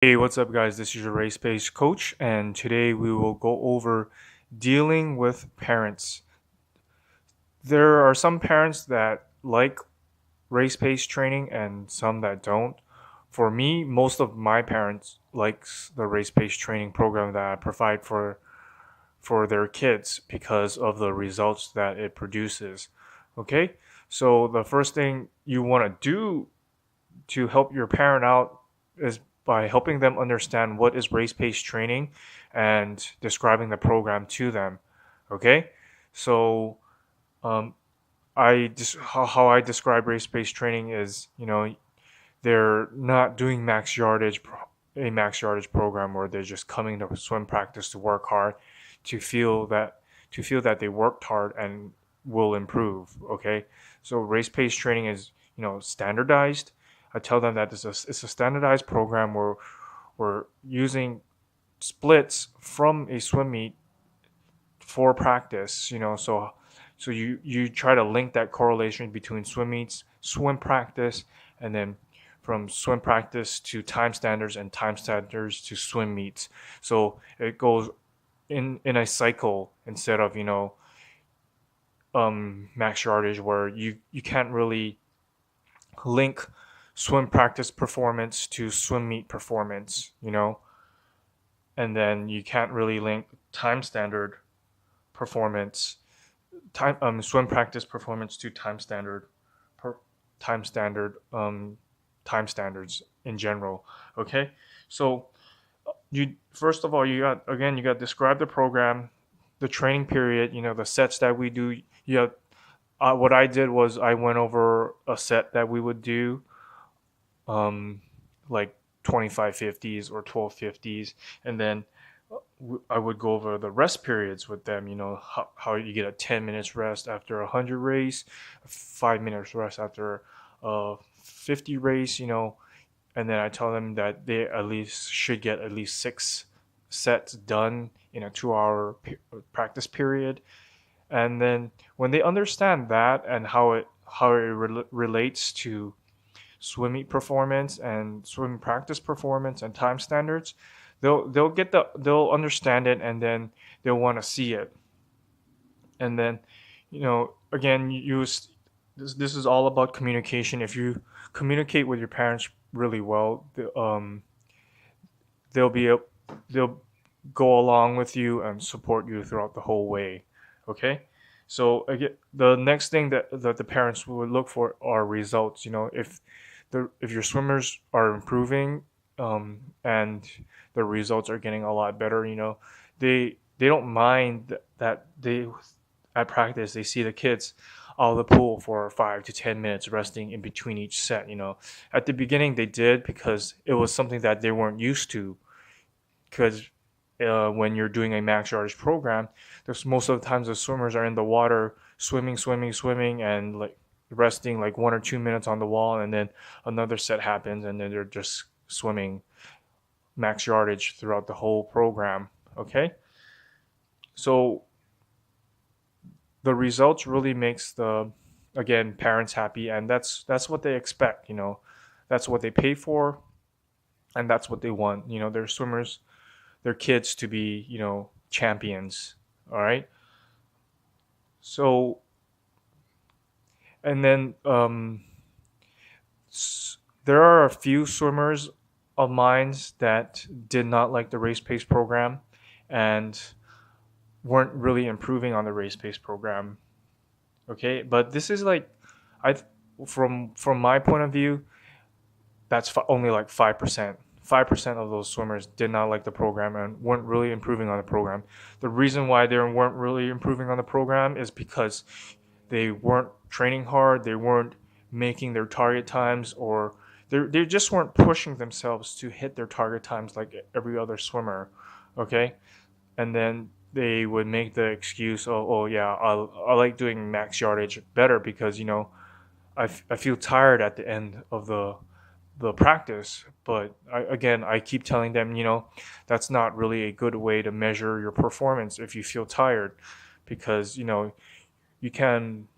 Hey, what's up, guys? This is your RacePace coach, and today we will go over dealing with parents. There are some parents that like RacePace training and some that don't. For me, most of my parents likes the RacePace training program that I provide for their kids because of the results that it produces. Okay, so the first thing you want to do to help your parent out is by helping them understand what is race-based training and describing the program to them. Okay, so um, how I describe race-based training is, they're not doing a max yardage program where they're just coming to swim practice to work hard to feel that they worked hard and will improve. Okay, so race-based training is, standardized. I tell them that it's a standardized program where we're using splits from a swim meet for practice. So you try to link that correlation between swim meets, swim practice, and then from swim practice to time standards and time standards to swim meets. So it goes in a cycle instead of max yardage where you can't really link swim practice performance to swim meet performance, and then you can't really link time standard performance swim practice performance to per, time standard time standards in general. Okay, so you first of all you got to describe the program, the training period, the sets that we do. What I did was I went over a set that we would do, um, like 2550s or 1250s, and then I would go over the rest periods with them. How you get a 10 minutes rest after a 100 race, 5 minutes rest after a 50 race. And then I tell them that they at least should get at least 6 sets done in a 2-hour practice period. And then when they understand that and how it relates to swimming performance and swim practice performance and time standards, they'll understand it, and then they'll want to see it. And then, again, this is all about communication. If you communicate with your parents really well, they'll be they'll go along with you and support you throughout the whole way. Okay, so again, the next thing that the parents would look for are results. If your swimmers are improving, and the results are getting a lot better, they don't mind that they at practice they see the kids out of the pool for 5 to 10 minutes resting in between each set. At the beginning they did because it was something that they weren't used to, because when you're doing a max yardage program, there's most of the times the swimmers are in the water swimming, and like resting like 1 or 2 minutes on the wall, and then another set happens, and then they're just swimming max yardage throughout the whole program. Okay, so the results really makes the, again, parents happy, and that's what they expect. That's what they pay for, and that's what they want. Their swimmers, their kids to be, champions. All right. So, and then there are a few swimmers of mine that did not like the race pace program and weren't really improving on the race pace program. Okay, but this is like, I from my point of view, that's only like 5%. 5% of those swimmers did not like the program and weren't really improving on the program. The reason why they weren't really improving on the program is because they weren't training hard, they weren't making their target times, or they just weren't pushing themselves to hit their target times like every other swimmer. Okay, and then they would make the excuse, oh yeah, I like doing max yardage better because I feel tired at the end of the practice. But I keep telling them, that's not really a good way to measure your performance if you feel tired, because you can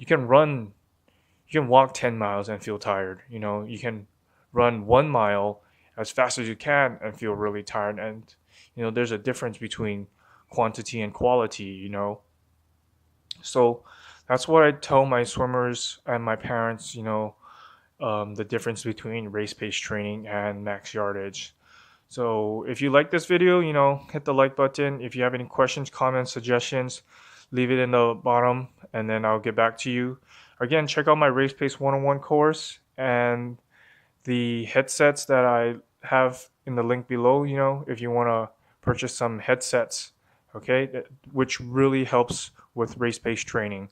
walk 10 miles and feel tired. You can run 1 mile as fast as you can and feel really tired. And there's a difference between quantity and quality. So that's what I tell my swimmers and my parents, the difference between race pace training and max yardage. So if you like this video, hit the like button. If you have any questions, comments, suggestions, leave it in the bottom and then I'll get back to you. Again, check out my Race Pace 101 course and the headsets that I have in the link below, if you want to purchase some headsets, okay, which really helps with race pace training.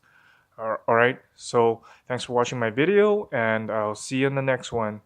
All right, so thanks for watching my video and I'll see you in the next one.